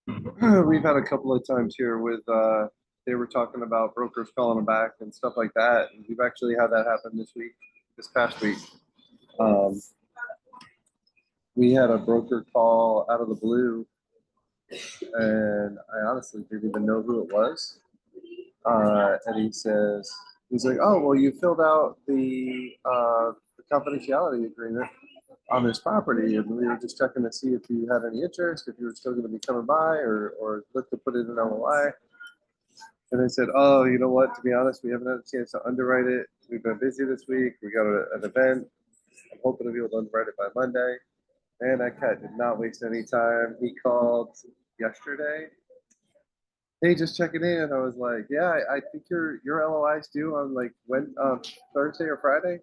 We've had a couple of times here with they were talking about brokers calling them back and stuff like that. And we've actually had that happen this past week. Um, we had a broker call out of the blue, and I honestly didn't even know who it was. And he's like, "Oh, well, you filled out the confidentiality agreement on this property, and we were just checking to see if you had any interest, if you were still going to be coming by, or look to put it in LOI." And I said, "Oh, you know what? To be honest, we haven't had a chance to underwrite it. We've been busy this week. We got an event. I'm hoping to be able to underwrite it by Monday." And that cat did not waste any time. He called yesterday. Hey, just checking in. I was like, "Yeah, I think your LOI's due on like when Thursday or Friday."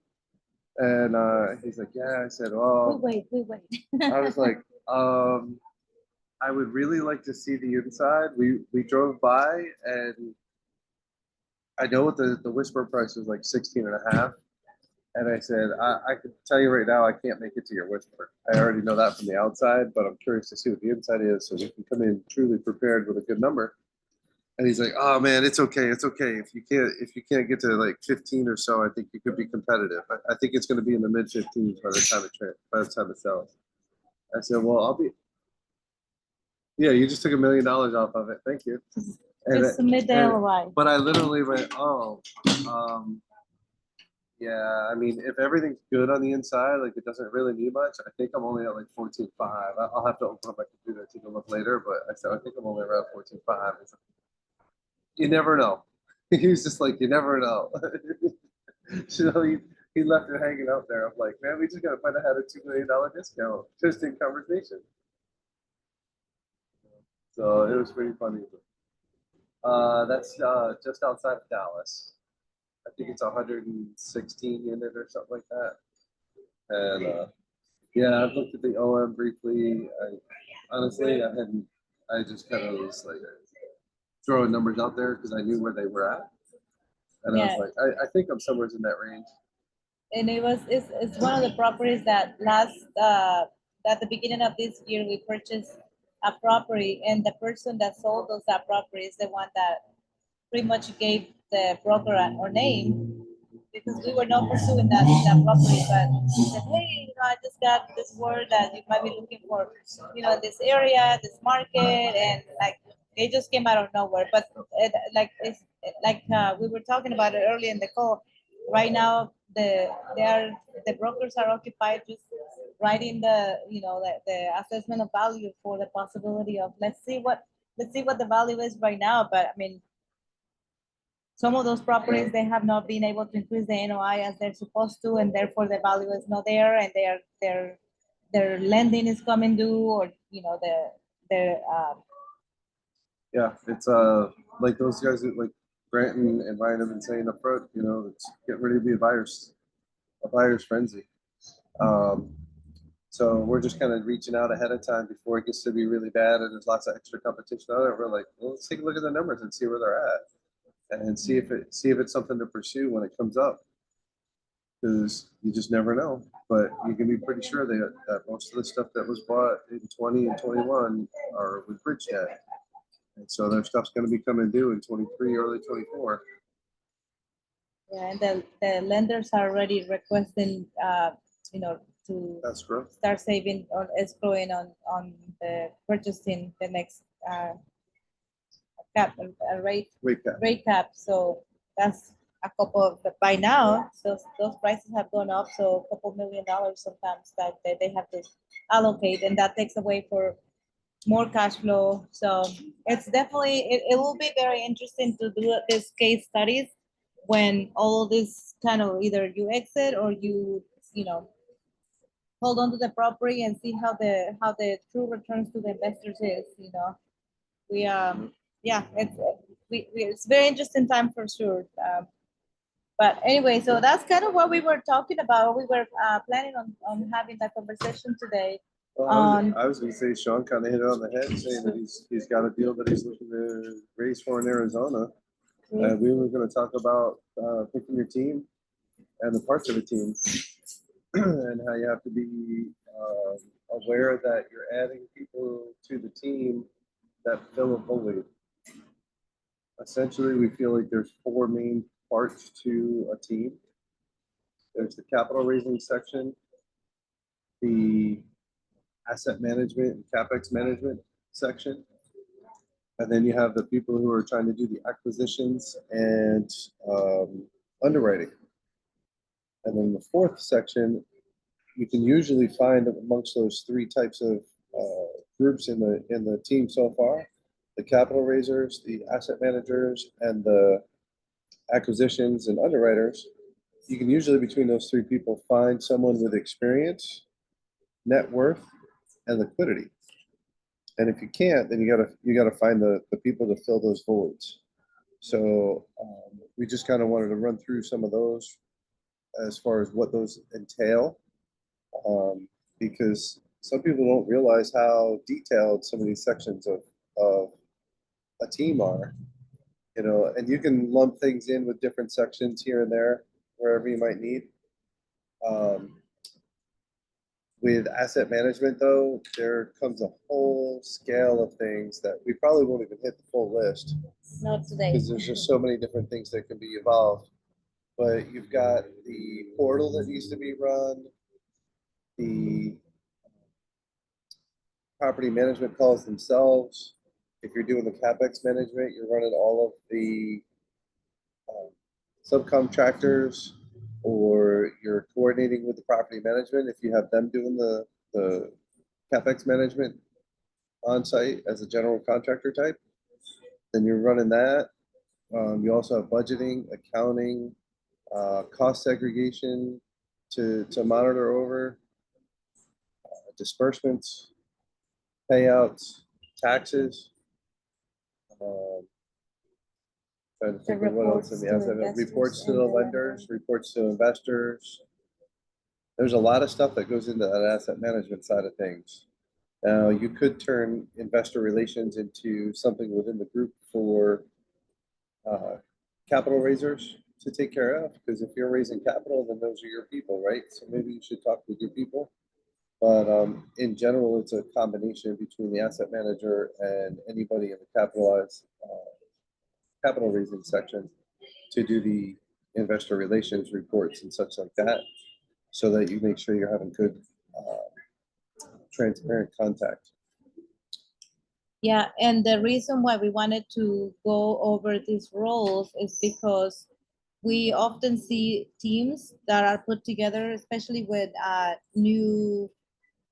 And he's like, "Yeah." I said, "Well, We wait. I was like, I would really like to see the inside." We drove by, and I know what the whisper price was, like 16 and a half. And I said, I could tell you right now, I can't make it to your whisper. I already know that from the outside, but I'm curious to see what the inside is so we can come in truly prepared with a good number. And he's like, "Oh man, it's okay. It's okay. If you can't get to like 15 or so, I think you could be competitive. I think it's going to be in the mid 15s by the time it sells." I said, "Well, I'll be." Yeah, you just took $1 million off of it. Thank you. Just submit the LOI. But I literally went, "Oh, um, yeah. I mean, if everything's good on the inside, like it doesn't really need much. I think I'm only at like 14.5. I'll have to open up my computer and take a look later. But I said I think I'm only around 14.5. You never know." He was just like, "You never know." So he left it hanging out there. I'm like, "Man, we just gotta find out how to $2 million discount just in conversation." So it was pretty funny. That's just outside of Dallas. I think it's 116 unit or something like that. And yeah, I've looked at the OM briefly. Honestly, I hadn't. I just kind of was like throwing numbers out there because I knew where they were at, and I was Yeah, like, I think I'm somewhere in that range. and it's one of the properties that at the beginning of this year we purchased a property, and the person that sold us that property is the one that pretty much gave the broker our name, because we were not pursuing that property, but he said, "Hey, I just got this word that you might be looking for, this area, this market," and like they just came out of nowhere. But we were talking about it earlier in the call. Right now, they are the brokers are occupied just writing the assessment of value for the possibility of let's see what the value is right now. But I mean, some of those properties they have not been able to increase the NOI as they're supposed to, and therefore the value is not there, and their lending is coming due, or their Yeah, it's like those guys that like Grant and Ryan have been saying up front. It's get ready to be a buyer's frenzy. Um, so we're just kind of reaching out ahead of time before it gets to be really bad and there's lots of extra competition on it. We're like, well, let's take a look at the numbers and see where they're at, and see if it's something to pursue when it comes up, because you just never know. But you can be pretty sure that most of the stuff that was bought in 20 and 21 are with bridge debt, and so their stuff's going to be coming due in 23, early 24. yeah, and the lenders are already requesting to That's growth. start saving or escrowing on the purchasing the next cap rate Wait, Pat. rate cap. So that's a couple of by now. So those prices have gone up. So a couple $1 million sometimes that they have to allocate, and that takes away for more cash flow. So it's definitely it will be very interesting to do these case studies when all this kind of either you exit or you know hold on to the property and see how the true returns to the investors is. We yeah, it's very interesting time for sure. But anyway, so that's kind of what we were talking about. We were planning on having that conversation today. Well, I was going to say Sean kind of hit it on the head, saying that he's got a deal that he's looking to raise for in Arizona. We were going to talk about picking your team and the parts of the team, and how you have to be aware that you're adding people to the team that fill a void. Essentially, we feel like there's four main parts to a team. There's the capital raising section, the asset management and CapEx management section. And then you have the people who are trying to do the acquisitions and underwriting. And then the fourth section, you can usually find amongst those three types of groups in the team so far: the capital raisers, the asset managers, and the acquisitions and underwriters. You can usually, between those three people, find someone with experience, net worth, and liquidity. And if you can't, then you gotta find the people to fill those voids. So we just kind of wanted to run through some of those as far as what those entail, because some people don't realize how detailed some of these sections of a team are. You know, and you can lump things in with different sections here and there, wherever you might need. With asset management, though, there comes a whole scale of things that we probably won't even hit the full list Not today. because there's just so many different things that can be involved. But you've got the portal that needs to be run, the property management calls themselves. If you're doing the CapEx management, you're running all of the subcontractors, or you're coordinating with the property management if you have them doing the CapEx management on site as a general contractor type, then you're running that. You also have budgeting, accounting, cost segregation to monitor over, disbursements, payouts, taxes. Trying to think of what else in the asset. Reports to the lenders, reports to investors. There's a lot of stuff that goes into that asset management side of things. Now, you could turn investor relations into something within the group for capital raisers to take care of, because if you're raising capital, then those are your people, right? So maybe you should talk with your people. But in general, it's a combination between the asset manager and anybody in the capital raising section to do the investor relations reports and such like that, so that you make sure you're having good, transparent contact. Yeah, and the reason why we wanted to go over these roles is because we often see teams that are put together, especially with new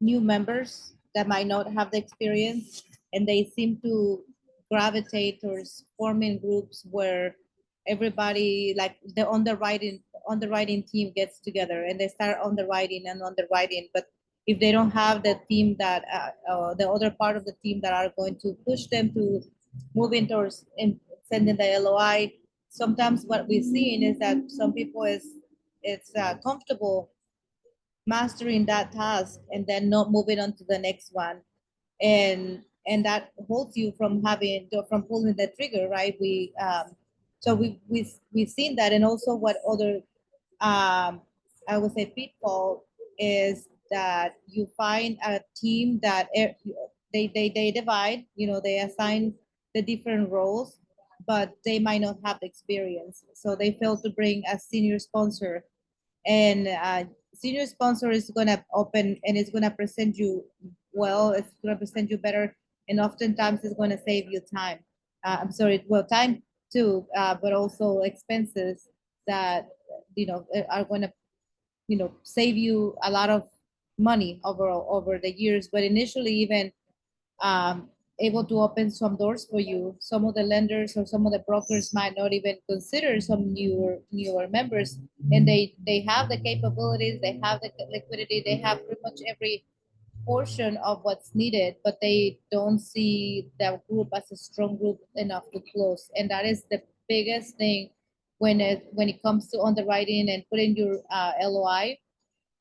members that might not have the experience, and they seem to gravitate towards forming groups where everybody, like the underwriting team, gets together and they start underwriting, but if they don't have the team that the other part of the team that are going to push them to moving towards sending the LOI, sometimes what we've seen is that some people it's comfortable mastering that task and then not moving on to the next one, and that holds you from pulling the trigger, right? We've seen that. And also what other I would say pitfall is that you find a team that they divide, they assign the different roles, but they might not have the experience, so they fail to bring a senior sponsor. And senior sponsor is going to open and it's going to present you well, it's going to present you better, and oftentimes it's going to save you time. I'm sorry, well, time too, but also expenses that are going to save you a lot of money overall over the years. But initially, even able to open some doors for you. Some of the lenders or some of the brokers might not even consider some newer members, and they have the capabilities, they have the liquidity, they have pretty much every portion of what's needed, but they don't see that group as a strong group enough to close. And that is the biggest thing when it comes to underwriting and putting your LOI.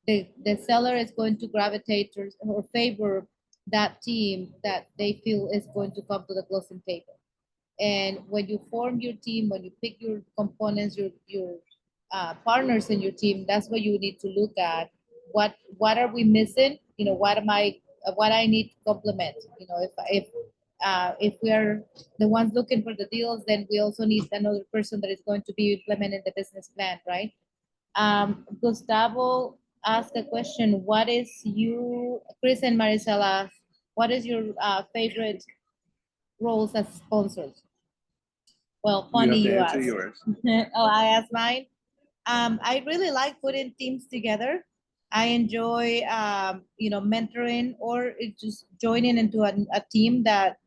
The seller is going to gravitate or favor that team that they feel is going to come to the closing table. And when you form your team, when you pick your components, your partners in your team, that's what you need to look at. What are we missing? What I need to complement? If if we are the ones looking for the deals, then we also need another person that is going to be implementing the business plan, right? Gustavo asked a question, what is you, Chris and Maricela, what is your favorite roles as sponsors? Well, You funny have to you answer ask. yours. Oh, I asked mine. I really like putting teams together. I enjoy, mentoring or just joining into a team that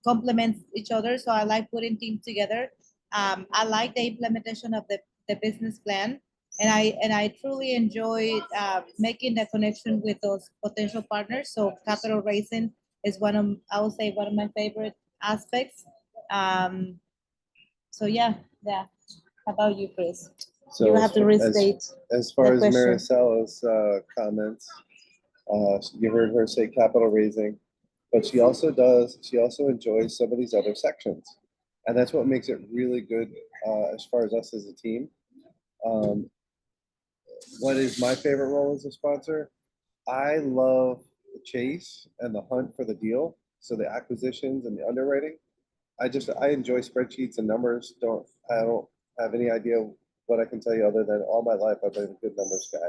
complements each other. So I like putting teams together. I like the implementation of the business plan, and I truly enjoy making the connection with those potential partners. So capital raising is I would say one of my favorite aspects. Um, so yeah. How about you, Chris? You So have to restate as far the as question. Maricela's comments, you heard her say capital raising, but she also enjoys some of these other sections. And that's what makes it really good as far as us as a team. Um, what is my favorite role as a sponsor? I love the chase and the hunt for the deal. So the acquisitions and the underwriting. I enjoy spreadsheets and numbers. I don't have any idea what I can tell you other than all my life I've been a good numbers guy.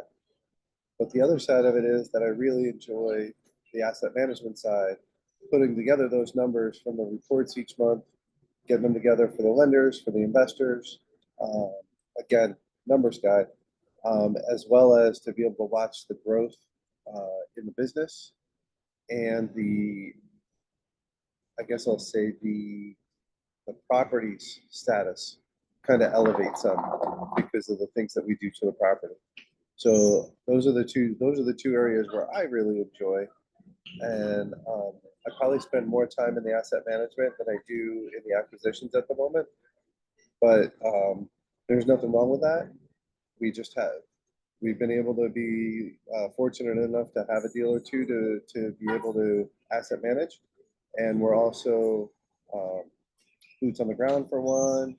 But the other side of it is that I really enjoy the asset management side, putting together those numbers from the reports each month, getting them together for the lenders, for the investors. Um, again, numbers guy, as well as to be able to watch the growth in the business and I guess I'll say the property's status kind of elevates some because of the things that we do to the property. So those are the two areas where I really enjoy, and I probably spend more time in the asset management than I do in the acquisitions at the moment. But there's nothing wrong with that. We've been able to be fortunate enough to have a deal or two to be able to asset manage, and we're also boots on the ground for one.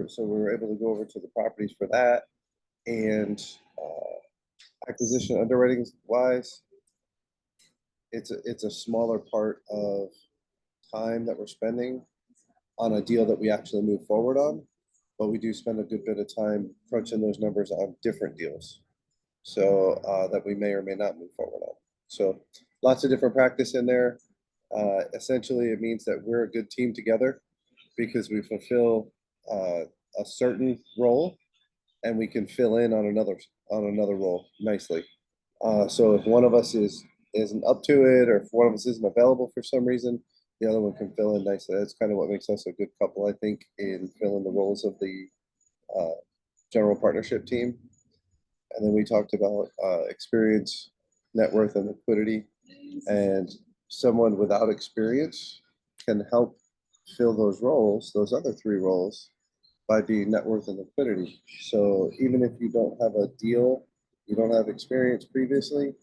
So we were able to go over to the properties for that, and acquisition underwriting wise, it's a smaller part of time that we're spending on a deal that we actually move forward on, but we do spend a good bit of time crunching those numbers on different deals, so that we may or may not move forward on. So lots of different practice in there. Essentially, it means that we're a good team together because we fulfill a certain role and we can fill in on another role nicely. So if one of us isn't up to it, or if one of us isn't available for some reason, the other one can fill in nicely. That's kind of what makes us a good couple, I think, in filling the roles of the general partnership team. And then we talked about experience, net worth, and liquidity. And someone without experience can help fill those roles, those other three roles, by being net worth and liquidity. So even if you don't have a deal, you don't have experience previously,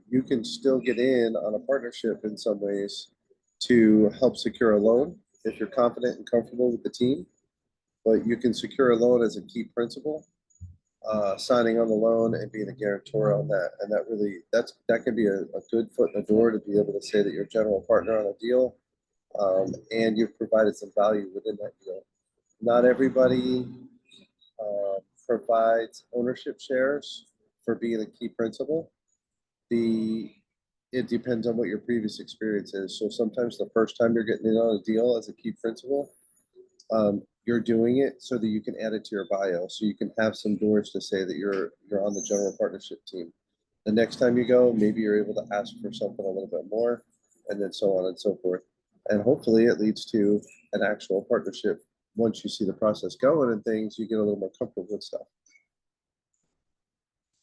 you can still get in on a partnership in some ways to help secure a loan if you're confident and comfortable with the team. But you can secure a loan as a key principal, signing on the loan and being a guarantor on that. And that can be a good foot in the door to be able to say that you're a general partner on a deal, and you've provided some value within that deal. Not everybody provides ownership shares for being a key principal. It depends on what your previous experience is. So sometimes the first time you're getting in on a deal as a key principal, you're doing it so that you can add it to your bio, so you can have some doors to say that you're on the general partnership team. The next time you go, maybe you're able to ask for something a little bit more, and then so on and so forth. And hopefully it leads to an actual partnership. Once you see the process going and things, you get a little more comfortable with stuff.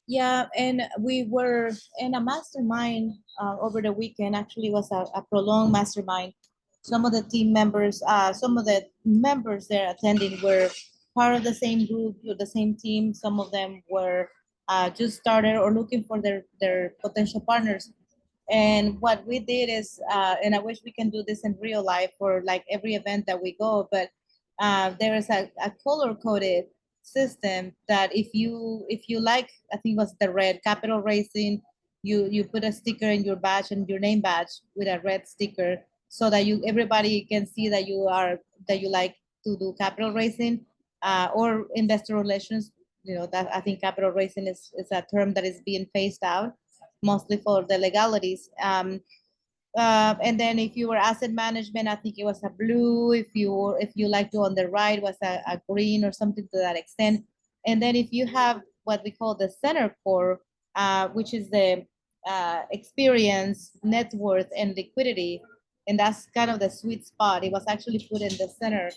Yeah, and we were in a mastermind over the weekend. Actually, it was a prolonged mastermind. Some of the team members, some of the members there attending were part of the same group, the same team. Some of them were just started or looking for their potential partners. And what we did is, and I wish we can do this in real life for like every event that we go, but there is a color coded system that if you like, I think it was the red capital racing, you put a sticker in your badge and your name badge with a red sticker, so that everybody can see that you like to do capital raising, or investor relations. That I think capital raising is a term that is being phased out, mostly for the legalities. And then if you were asset management, I think it was a blue. If you like to underwrite, was a green or something to that extent. And then if you have what we call the center core, which is the experience, net worth, and liquidity, and that's kind of the sweet spot. It was actually put in the center.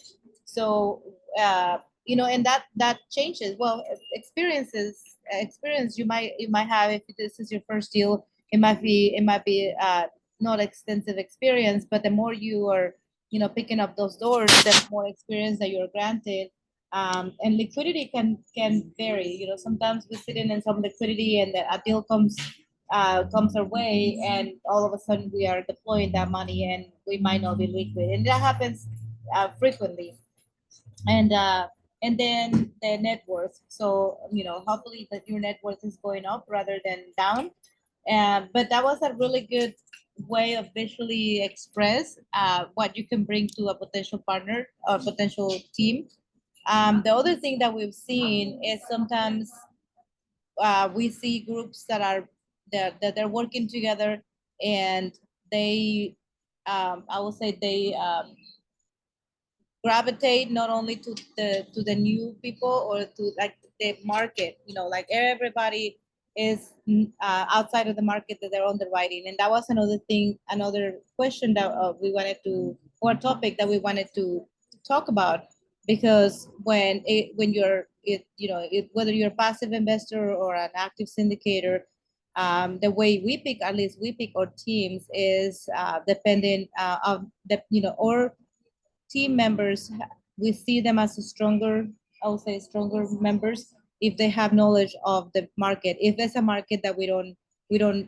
So and that changes. Well, experience you might have if this is your first deal. It might be not extensive experience, but the more you are, picking up those doors, the more experience that you're granted. And liquidity can vary. Sometimes we sit in some liquidity, and a deal comes our way, and all of a sudden we are deploying that money, and we might not be liquid, and that happens frequently. And then the net worth. So hopefully that your net worth is going up rather than down. But that was a really good way of visually express what you can bring to a potential partner or potential team. The other thing that we've seen is sometimes we see groups that they're working together, and they I will say they gravitate not only to the new people or to like the market. Like everybody is outside of the market that they're underwriting. And that was another question that we wanted to, or topic that we wanted to talk about. Because when you're whether you're a passive investor or an active syndicator, the way we pick, at least we pick our teams, is dependent of the or team members. We see them as I would say stronger members, if they have knowledge of the market. If there's a market that we don't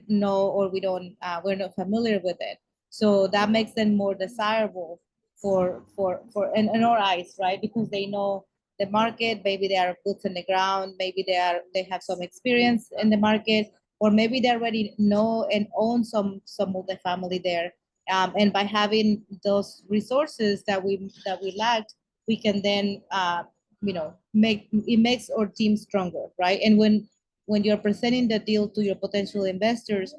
know, or we're not familiar with it, so that makes them more desirable in our eyes, right? Because they know the market. Maybe they are boots on the ground. Maybe they have some experience in the market, or maybe they already know and own some multifamily there. And by having those resources that we lacked, we can then makes our team stronger, right? And when you're presenting the deal to your potential investors,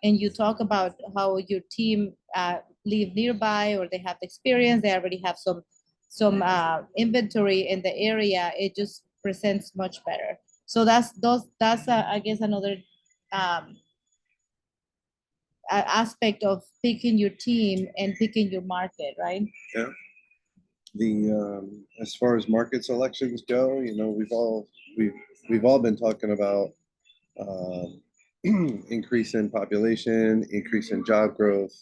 and you talk about how your team live nearby, or they have experience, they already have some inventory in the area, it just presents much better. So that's I guess another um, aspect of picking your team and picking your market, right? Yeah. As far as market selections go, we've all been talking about increase in population, increase in job growth,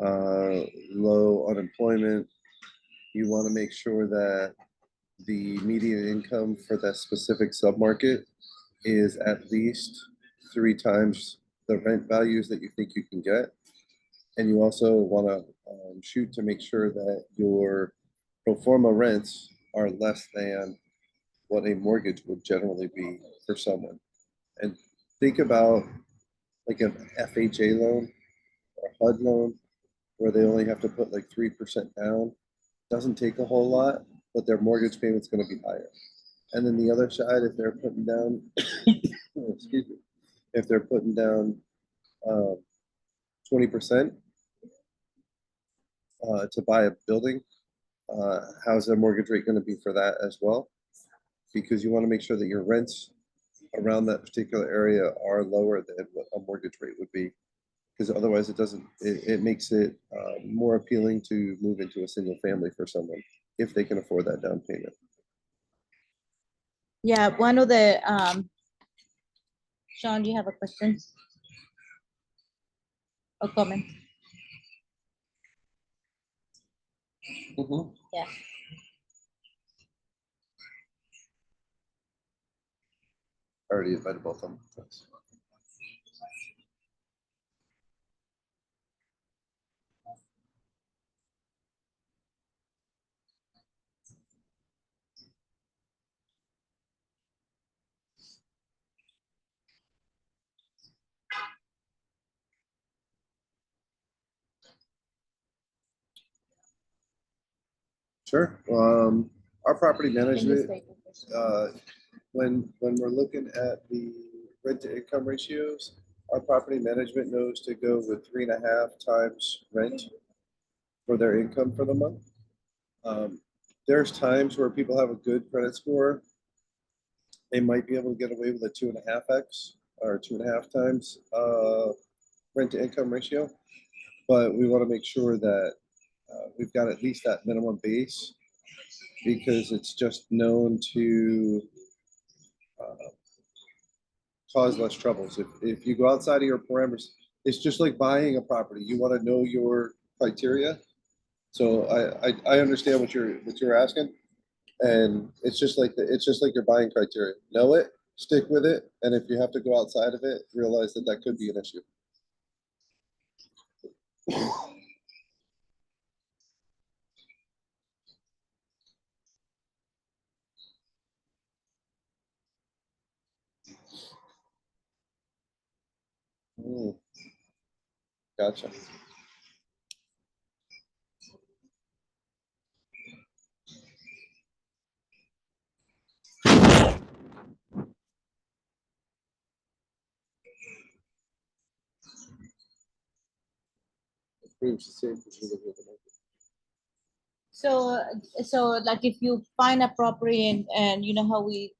low unemployment. You want to make sure that the median income for that specific submarket is at least 3 times the rent values that you think you can get. And you also want to shoot to make sure that your pro forma rents are less than what a mortgage would generally be for someone. And think about like an FHA loan or HUD loan, where they only have to put like 3% down. Doesn't take a whole lot, but their mortgage payment's going to be higher. And then the other side, if they're putting down, excuse me, if they're putting down 20% to buy a building, how's their mortgage rate going to be for that as well? Because you want to make sure that your rents around that particular area are lower than what a mortgage rate would be. Because otherwise it makes it more appealing to move into a single family for someone if they can afford that down payment. Yeah, one of the Sean, do you have a question or comment? Yeah. I already invited both of them. Sure. Our property Can you management, state your question? when we're looking at the rent to income ratios, our property management knows to go with 3.5 times rent for their income for the month. There's times where people have a good credit score. They might be able to get away with a 2.5x or 2.5 times rent to income ratio, but we want to make sure that we've got at least that minimum base, because it's just known to cause less troubles. If you go outside of your parameters, it's just like buying a property. You want to know your criteria. So I understand what you're asking, and it's just like it's just like your buying criteria. Know it, stick with it, and if you have to go outside of it, realize that that could be an issue. Mm, gotcha. Pretty much the same as you look at the market. So like if you find a property and you know how we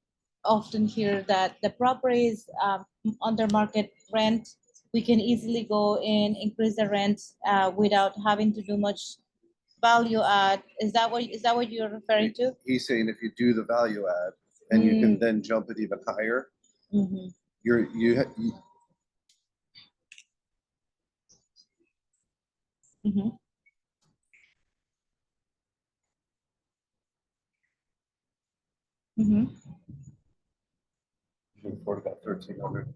often hear that the property is under market rent, we can easily go and increase the rent without having to do much value add. Is that what you're referring to? He's saying if you do the value add and you can then jump it even higher, Mm-hmm. you Mm-hmm. Mm-hmm. can afford about 1,300.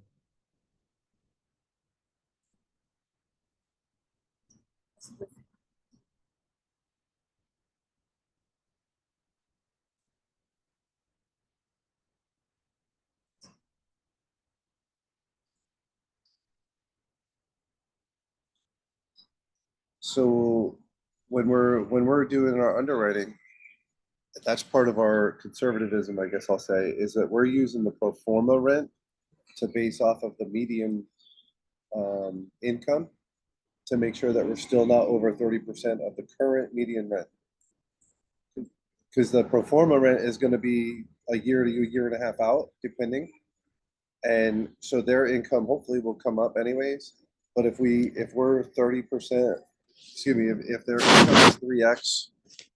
So when we're doing our underwriting, that's part of our conservatism, I guess I'll say, is that we're using the pro forma rent to base off of the median income to make sure that we're still not over 30% of the current median rent. Because the pro forma rent is going to be a year to a year and a half out, depending. And so their income hopefully will come up anyways. But if we're 30%, excuse me, if their income is 3x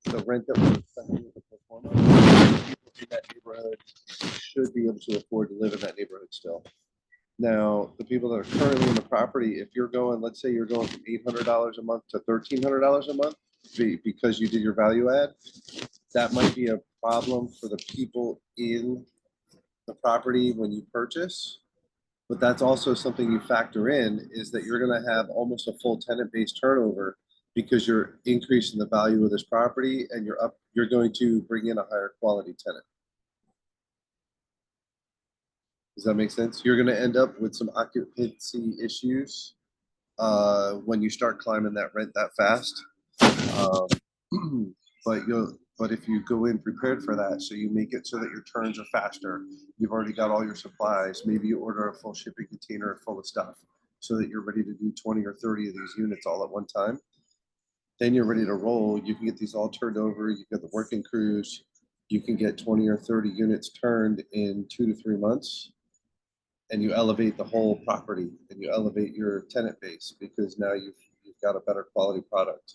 the rent that we're expecting with the pro forma, people in that neighborhood should be able to afford to live in that neighborhood still. Now, the people that are currently in the property, if you're going, let's say you're going from $800 a month to $1,300 a month because you did your value add, that might be a problem for the people in the property when you purchase. But that's also something you factor in, is that you're going to have almost a full tenant-based turnover because you're increasing the value of this property and you're going to bring in a higher quality tenant. Does that make sense? You're going to end up with some occupancy issues when you start climbing that rent that fast. But if you go in prepared for that, so you make it so that your turns are faster, you've already got all your supplies. Maybe you order a full shipping container full of stuff so that you're ready to do 20 or 30 of these units all at one time. Then you're ready to roll. You can get these all turned over. You get the working crews. You can get 20 or 30 units turned in 2 to 3 months. And you elevate the whole property and you elevate your tenant base because now you've got a better quality product.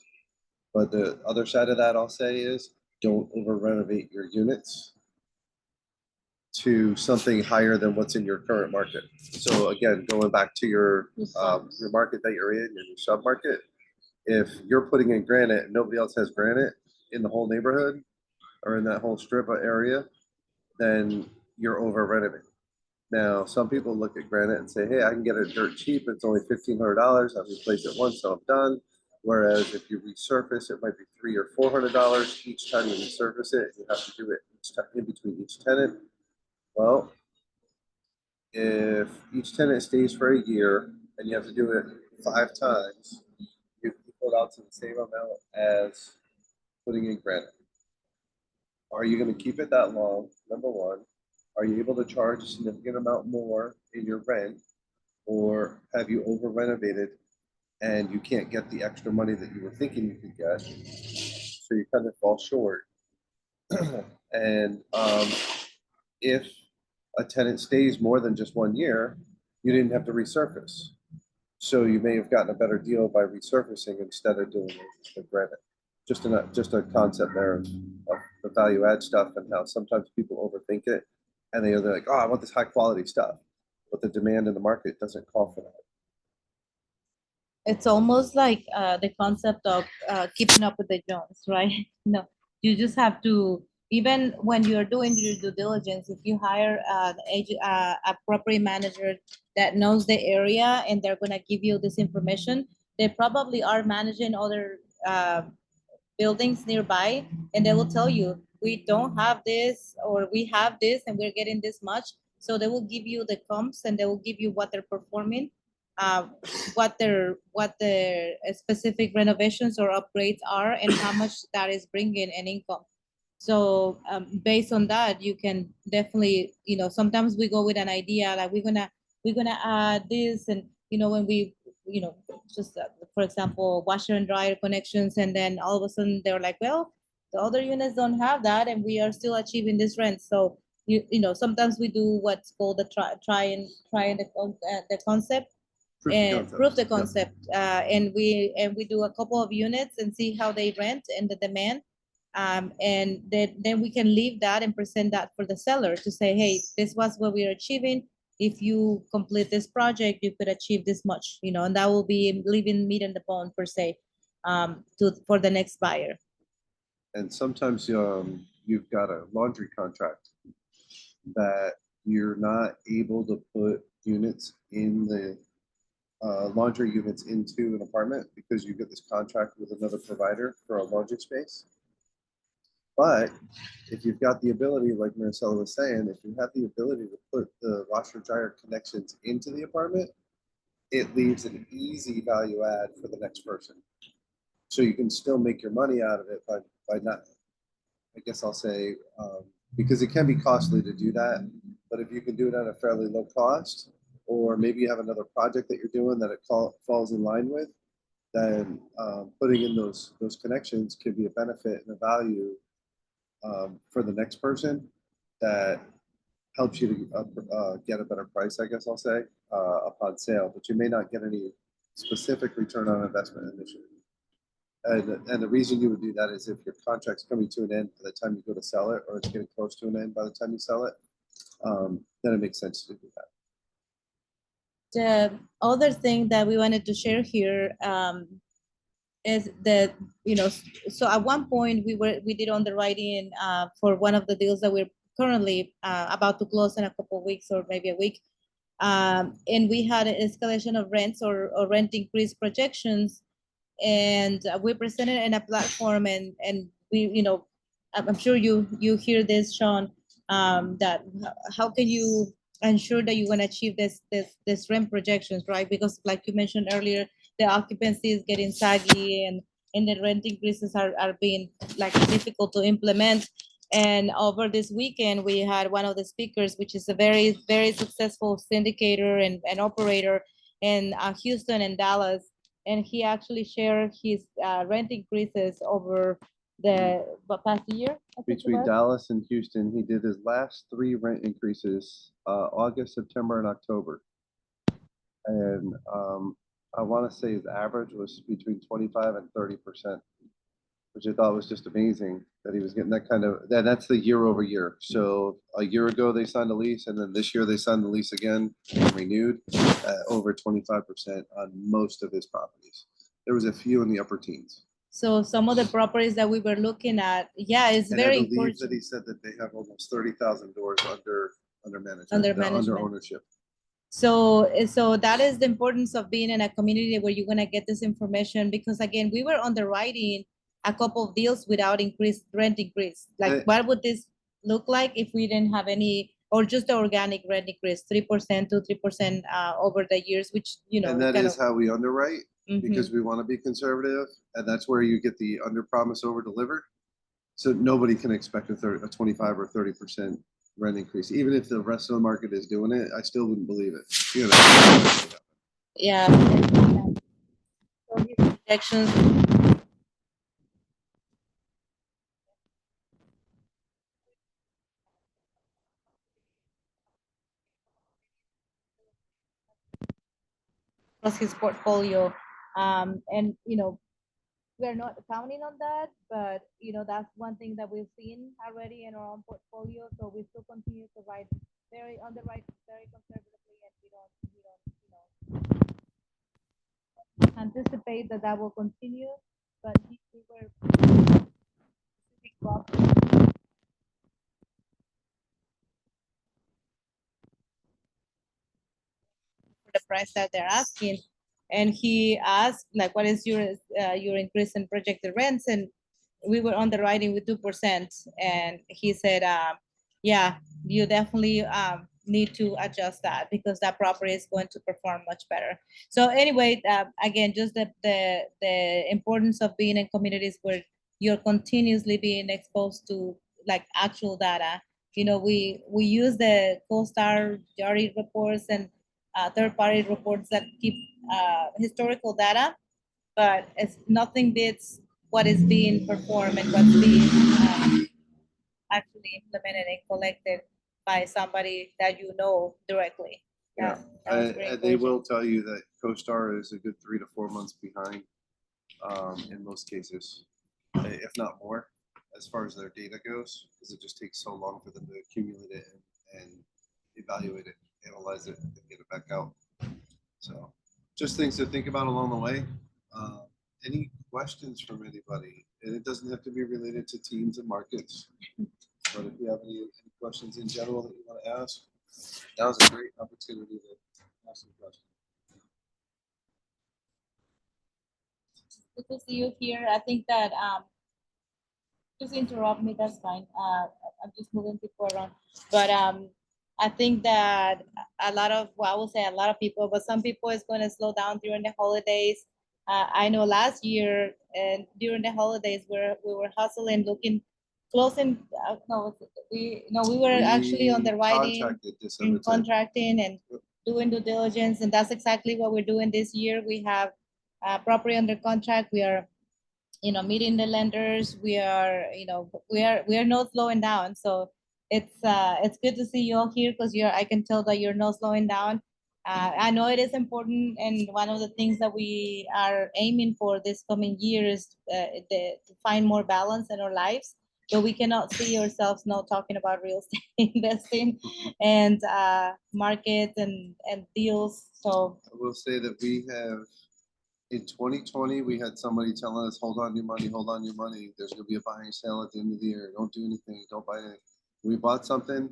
But the other side of that, I'll say, is don't over renovate your units to something higher than what's in your current market. So again, going back to your market that you're in, your sub market, if you're putting in granite and nobody else has granite in the whole neighborhood or in that whole strip of area, then you're over renovating. Now, some people look at granite and say, hey, I can get it dirt cheap. It's only $1,500. I'll replace it once, so I'm done. Whereas if you resurface, it might be $300 or $400 each time you resurface it. You have to do it each time, in between each tenant. Well, if each tenant stays for a year and you have to do it 5 times, you put out to the same amount as putting in granite. Are you going to keep it that long? Number one, are you able to charge a significant amount more in your rent, or have you over renovated and you can't get the extra money that you were thinking you could get, so you kind of fall short? And if a tenant stays more than just 1 year, you didn't have to resurface. So you may have gotten a better deal by resurfacing instead of doing the granite. Just a concept there of the value add stuff and how sometimes people overthink it and they're like, oh, I want this high quality stuff, but the demand in the market doesn't call for that. It's almost like the concept of keeping up with the Jones, right? No, you just have to, even when you're doing your due diligence, if you hire a property manager that knows the area and they're gonna give you this information, they probably are managing other buildings nearby, and they will tell you, we don't have this, or we have this and we're getting this much. So they will give you the comps and they will give you what they're performing, uh, what their specific renovations or upgrades are, and how much that is bringing an income. So based on that, you can definitely, sometimes we go with an idea like we're gonna add this, and when we, just for example, washer and dryer connections, and then all of a sudden they're like, well, the other units don't have that, and we are still achieving this rent. So sometimes we do what's called the try the concept and prove the concept, and we do a couple of units and see how they rent and the demand, and then we can leave that and present that for the seller to say, hey, this was what we are achieving. If you complete this project, you could achieve this much, and that will be leaving meat in the bone per se, for the next buyer. And sometimes you've got a laundry contract that you're not able to put units in the laundry units into an apartment because you get this contract with another provider for a laundry space. But if you've got the ability, like Maricela was saying, if you have the ability to put the washer dryer connections into the apartment, it leaves an easy value add for the next person. So you can still make your money out of it by not, I guess I'll say, because it can be costly to do that, but if you can do it at a fairly low cost, or maybe you have another project that you're doing that it falls in line with, then putting in those connections can be a benefit and a value for the next person that helps you to get a better price, I guess I'll say, upon sale, but you may not get any specific return on investment initially. And the reason you would do that is if your contract's coming to an end by the time you go to sell it, or it's getting close to an end by the time you sell it, then it makes sense to do that. The other thing that we wanted to share here is that, so at one point we did underwriting for one of the deals that we're currently about to close in a couple of weeks or maybe a week. And we had an escalation of rents or rent increase projections, and we presented in a platform, and we, I'm sure you hear this, Sean, that how can you ensure that you're going to achieve this rent projections, right? Because like you mentioned earlier, the occupancy is getting saggy, and the rent increases are being like difficult to implement. And over this weekend, we had one of the speakers, which is a very, very successful syndicator and operator in Houston and Dallas. And he actually shared his rent increases over the past year. Between Dallas and Houston, he did his last 3 rent increases, August, September, and October. And I want to say his average was between 25 and 30%, which I thought was just amazing that he was getting that kind of, that's the year over year. So a year ago they signed a lease, and then this year they signed the lease again and renewed over 25% on most of his properties. There was a few in the upper teens. So some of the properties that we were looking at, it's and very I believe important. that he said that they have almost 30,000 doors under management, under ownership. So that is the importance of being in a community where you're gonna get this information, because again, we were underwriting a couple of deals without rent increase. Like, what would this look like if we didn't have any, or just the organic rent increase, 3% to 3% over the years, which and that is how we underwrite, because we want to be conservative, and that's where you get the under promise over deliver. So nobody can expect a 25 or 30% rent increase. Even if the rest of the market is doing it, I still wouldn't believe it. You know, Yeah. So his projections across his portfolio. And we're not counting on that, but that's one thing that we've seen already in our own portfolio. So we still continue to underwrite very conservatively, and we don't anticipate that will continue. But we were specific for the price that they're asking. And he asked, like, what is your increase in projected rents? And we were underwriting with 2%. And he said, yeah, you definitely need to adjust that because that property is going to perform much better. So anyway, again, just the importance of being in communities where you're continuously being exposed to like actual data. We use the CoStar Jari reports and third-party reports that keep historical data, but it's nothing beats what is being performed and what's being actually implemented and collected by somebody that directly. yeah. And they will tell you that CoStar is a good 3 to 4 months behind in most cases, if not more, as far as their data goes, because it just takes so long for them to accumulate it and evaluate it, analyze it, and get it back out. So just things to think about along the way. Any questions from anybody? And it doesn't have to be related to teams and markets, but if you have any questions in general that you want to ask, that was a great opportunity to ask some questions. Good to see you here. I think that just interrupt me, that's fine. I'm just moving people around. But I think that I will say a lot of people, but some people is going to slow down during the holidays. I know last year and during the holidays we were hustling, closing. We were actually on the writing and contracting and doing due diligence, and that's exactly what we're doing this year. We have property under contract. We are meeting the lenders. We are not slowing down. So it's good to see you all here because I can tell that you're not slowing down. I know it is important, and one of the things that we are aiming for this coming year is to find more balance in our lives. But we cannot see ourselves not talking about real estate investing and markets and deals. So I will say that we have in 2020, we had somebody telling us, hold on your money, hold on your money. There's going to be a buying sale at the end of the year. Don't do anything. Don't buy anything. We bought something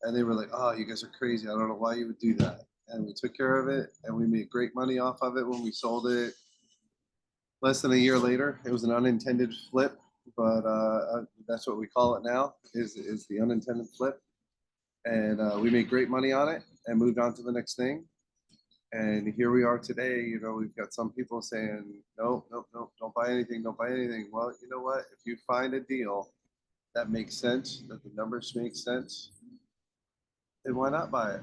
and they were like, oh, you guys are crazy. I don't know why you would do that. And we took care of it and we made great money off of it when we sold it. Less than a year later, it was an unintended flip, but that's what we call it now is the unintended flip. And we made great money on it and moved on to the next thing. And here we are today. We've got some people saying, no, don't buy anything, don't buy anything. Well, you know what? If you find a deal that makes sense, that the numbers make sense, then why not buy it?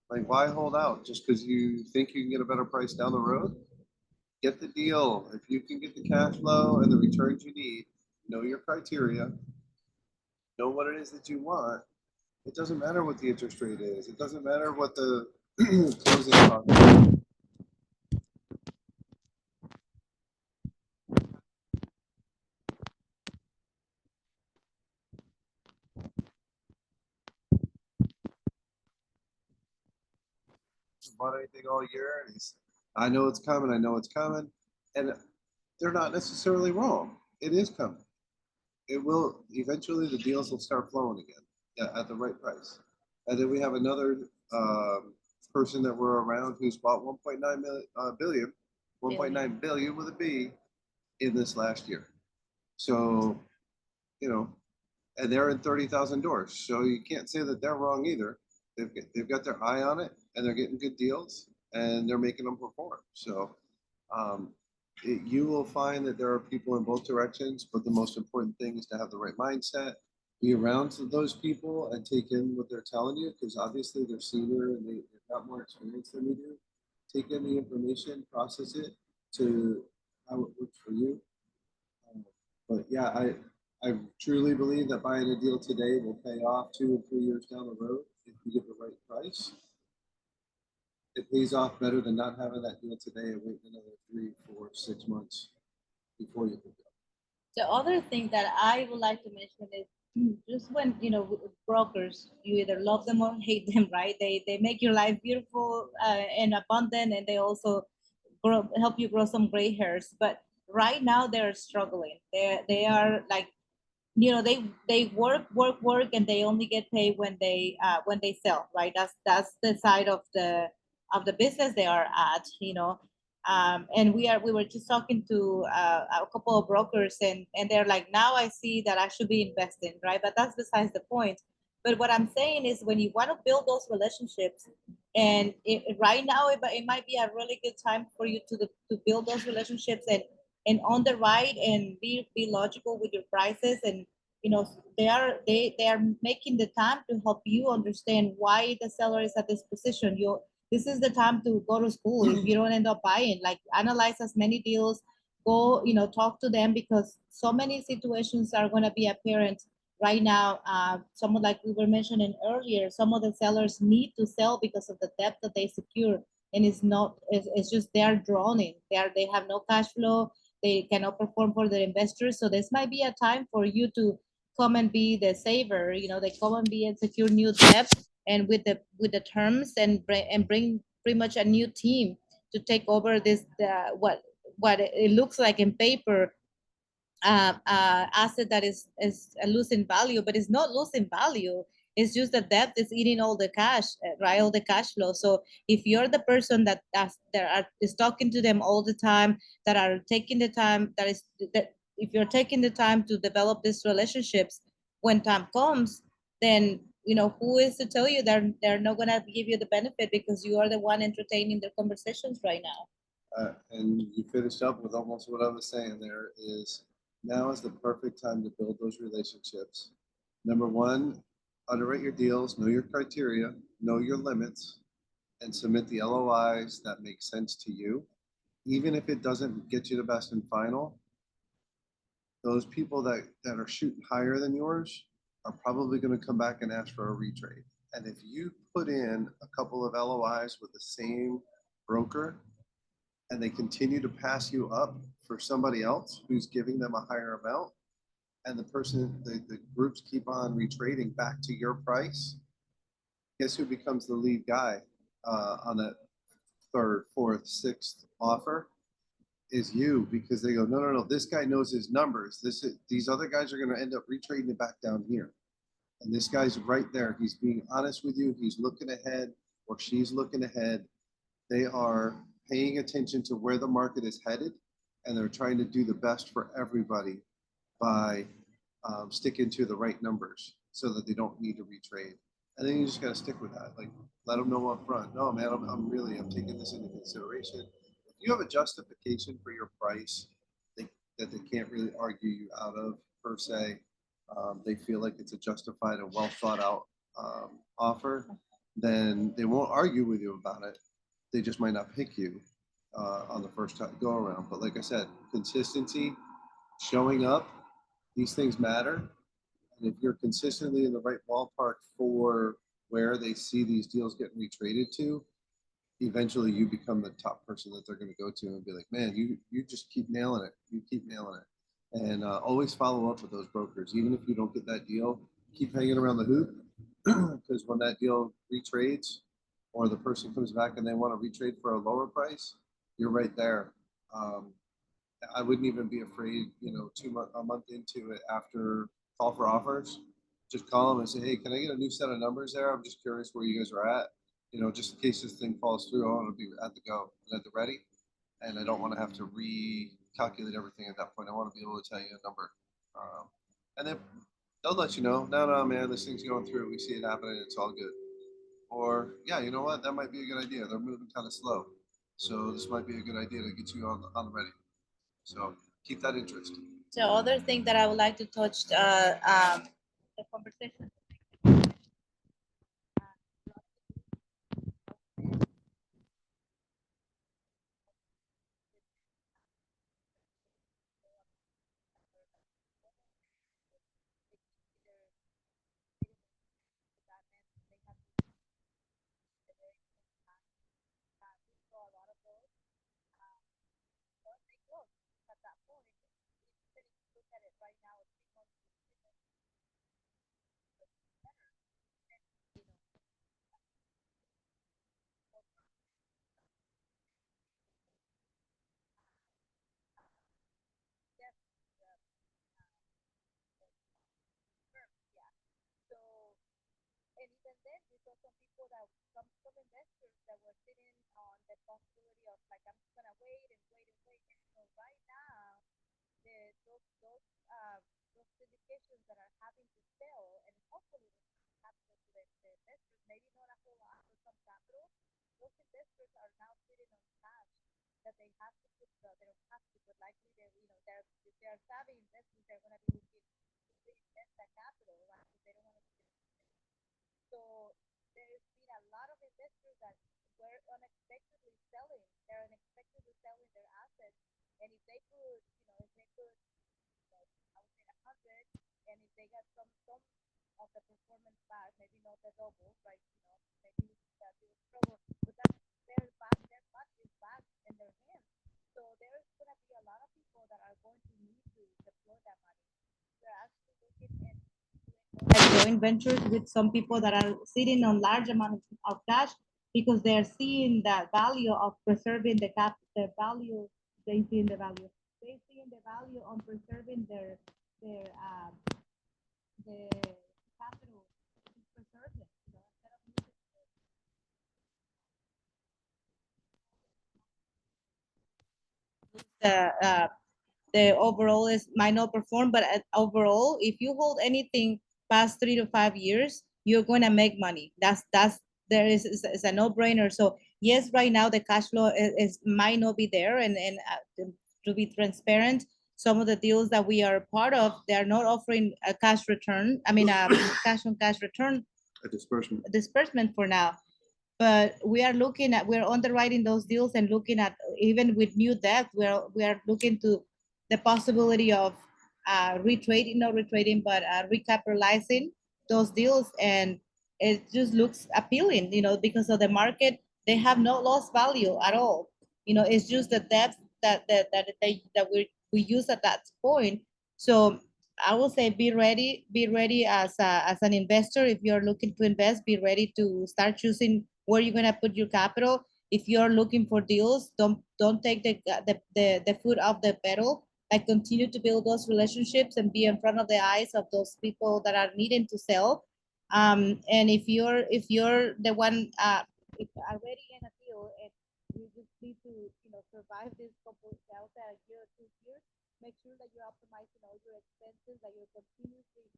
Like, why hold out just because you think you can get a better price down the road? Get the deal. If you can get the cash flow and the returns you need, know your criteria, know what it is that you want. It doesn't matter what the interest rate is. It doesn't matter what the closing cost is. Bought anything all year, and I know it's coming. I know it's coming, and they're not necessarily wrong. It is coming. It will eventually. The deals will start flowing again at the right price. And then we have another person that we're around who's bought 1.9 billion, 1.9 billion with a B in this last year. So, and they're in 30,000 doors. So you can't say that they're wrong either. They've got their eye on it and they're getting good deals and they're making them perform. So You will find that there are people in both directions, but the most important thing is to have the right mindset, be around to those people and take in what they're telling you, because obviously they're senior and they've got more experience than we do. Take in the information, process it to how it works for you. But yeah, I truly believe that buying a deal today will pay off 2 or 3 years down the road if you get the right price. It pays off better than not having that deal today and waiting another 3, 4, 6 months before you can go. The other thing that I would like to mention is just when with brokers, you either love them or hate them, right? They make your life beautiful and abundant, and they also help you grow some gray hairs. But right now they're struggling. They are like they work and they only get paid when they sell, right? That's the side of the business they are at, and we were just talking to a couple of brokers, and they're like, now I see that I should be investing, right? But that's besides the point. But what I'm saying is, when you want to build those relationships, and right now it might be a really good time for you to build those relationships and underwrite and be logical with your prices, and they are making the time to help you understand why the seller is at this position. This is the time to go to school. If you don't end up buying, like, analyze as many deals, go, talk to them, because so many situations are going to be apparent right now. Some of, like we were mentioning earlier, some of the sellers need to sell because of the debt that they secure, and it's just they're drowning. They have no cash flow. They cannot perform for their investors. So this might be a time for you to come and be the saver. They come and be and secure new debt, and with the terms, and bring pretty much a new team to take over this, what it looks like in paper, asset that is losing value, but it's not losing value. It's just the debt is eating all the cash, right? All the cash flow. So if you're the person is talking to them all the time, that are taking the time, that if you're taking the time to develop these relationships, when time comes, then who is to tell you they're not gonna give you the benefit, because you are the one entertaining their conversations right now. And you finished up with almost what I was saying there is now is the perfect time to build those relationships. Number one, underwrite your deals, know your criteria, know your limits, and submit the LOIs that make sense to you. Even if it doesn't get you the best and final, those people that are shooting higher than yours are probably going to come back and ask for a retrade. And if you put in a couple of LOIs with the same broker and they continue to pass you up for somebody else who's giving them a higher amount, and the groups keep on retrading back to your price, guess who becomes the lead guy on that third, fourth, sixth offer? Is you, because they go, no, this guy knows his numbers. These other guys are going to end up retrading it back down here, and this guy's right there. He's being honest with you. He's looking ahead, or she's looking ahead. They are paying attention to where the market is headed, and they're trying to do the best for everybody by sticking to the right numbers so that they don't need to retrade. And then you just got to stick with that. Like, let them know up front. No, man, I'm taking this into consideration. If you have a justification for your price that they can't really argue you out of per se, they feel like it's a justified and well thought out offer, then they won't argue with you about it. They just might not pick you on the first time go around. But like I said, consistency, showing up, these things matter. And if you're consistently in the right ballpark for where they see these deals getting retraded to, eventually you become the top person that they're going to go to and be like, man, you just keep nailing it. You keep nailing it. And always follow up with those brokers. Even if you don't get that deal, keep hanging around the hoop, because when that deal retrades or the person comes back and they want to retrade for a lower price, you're right there. I wouldn't even be afraid, a month into it, after call for offers, just call them and say, hey, can I get a new set of numbers there? I'm just curious where you guys are at, just in case this thing falls through. I want to be at the go and at the ready, and I don't want to have to recalculate everything at that point. I want to be able to tell you a number, and then they'll let you know, no, man, this thing's going through. We see it happening. It's all good. Or, yeah, you know what? That might be a good idea. They're moving kind of slow, so this might be a good idea to get you on the ready. So keep that interest. So other thing that I would like to touch, the conversation. And even then, we saw some people that some investors that were sitting on the possibility of like, I'm just gonna wait and wait and wait. And so right now, those syndications that are having to sell, and hopefully capital to the investors, maybe not a whole lot, but some capital, those investors are now sitting on cash that they have to put. They don't have to, but likely they're savvy investors. They're gonna be looking to invest that capital, right? Because they don't want to. So there's been a lot of investors that were unexpectedly selling. They're unexpectedly selling their assets. And if they could, if they could, I would say 100, and if they got some of the performance back, maybe not the double, right? Maybe that they will struggle, but that's their money is back in their hands. So there's gonna be a lot of people that are going to need to deploy that money. They're actually looking and like joint ventures with some people that are sitting on large amounts of cash because they're seeing the value of preserving the value. They see in the value. They see in the value on preserving their the capital to preserve it. Instead of the overall is might not perform, but overall, if you hold anything past 3 to 5 years, you're going to make money. That's there is a no-brainer. So yes, right now the cash flow is might not be there, and to be transparent, some of the deals that we are part of, they are not offering a cash return. I mean, a cash on cash return. A disbursement. Disbursement for now, but we're underwriting those deals and looking at, even with new debt, we are looking to the possibility of retrading, not retrading, but recapitalizing those deals, and it just looks appealing, because of the market. They have not lost value at all. It's just the depth that we use at that point. So I will say, be ready as an investor. If you're looking to invest, be ready to start choosing where you're gonna put your capital. If you're looking for deals, don't take the foot off the pedal. Like, continue to build those relationships and be in front of the eyes of those people that are needing to sell. And if you're the one, if already in a deal and you just need to survive this couple sales a year or 2 years, make sure that you're optimizing all your expenses, that you're continuously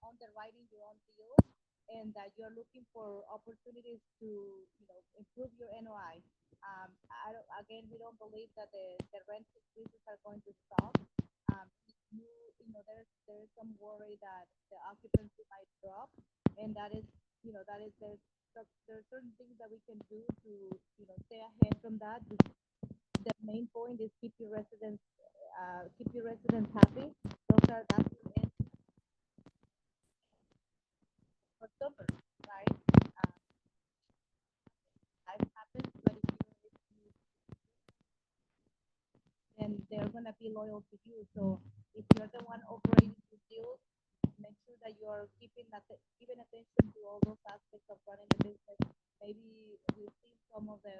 underwriting your own deals, and that you're looking for opportunities to improve your NOI. Again, we don't believe that the rent increases are going to stop. There's some worry that the occupancy might drop, and there's certain things that we can do to stay ahead from that. The main point is keep your residents happy. That's the end for summer, right? Life happens, but if you then they're gonna be loyal to you. So if you're the one operating the deals, make sure that you are giving attention to all those aspects of running the business. Maybe we've seen some of the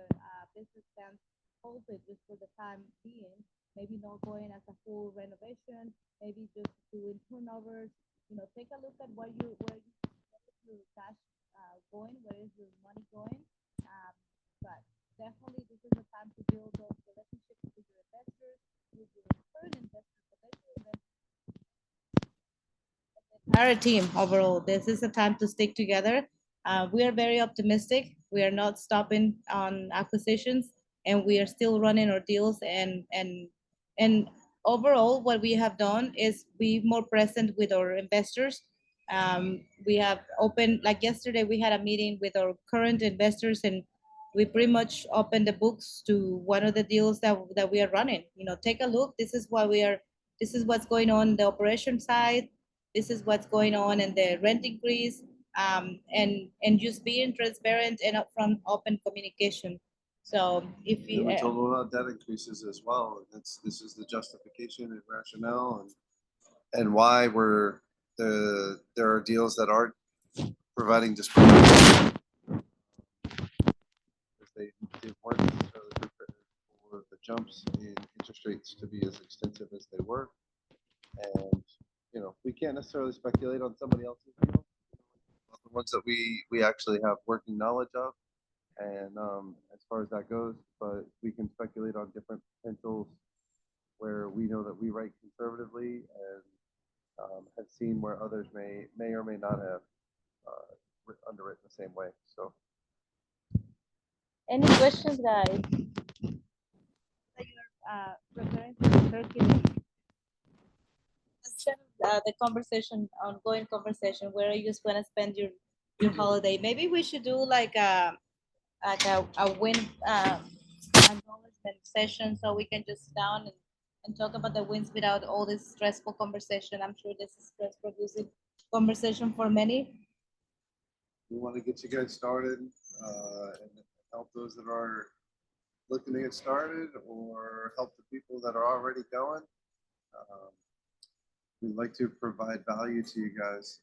business plans halted just for the time being. Maybe not going as a full renovation. Maybe just doing turnovers. Take a look at where is your cash going, where is your money going. But definitely, this is the time to build those relationships with your investors, with your current investors, potential investors, entire team overall. This is a time to stick together. We are very optimistic. We are not stopping on acquisitions, and we are still running our deals and And overall, what we have done is be more present with our investors. We have opened, like yesterday, we had a meeting with our current investors, and we pretty much opened the books to one of the deals that we are running. You know, take a look. This is what we are. This is what's going on the operation side. This is what's going on in the rent increase, and just being transparent and upfront, open communication. So if And you, we told them about debt increases as well. And this is the justification and rationale and why there are deals that aren't providing disclosure. They weren't necessarily prepared for the jumps in interest rates to be as extensive as they were. And, you know, we can't necessarily speculate on somebody else's deal, the ones that we actually have working knowledge of. And as far as that goes, but we can speculate on different potentials where we know that we write conservatively and have seen where others may or may not have underwritten the same way. So any questions, guys? That you're preparing for Turkey. Instead of the conversation, ongoing conversation, where are you just gonna spend your holiday? Maybe we should do like a win acknowledgement session, so we can just sit down and talk about the wins without all this stressful conversation. I'm sure this is stress producing conversation for many. we want to get you guys started and help those that are looking to get started or help the people that are already going. We'd like to provide value to you guys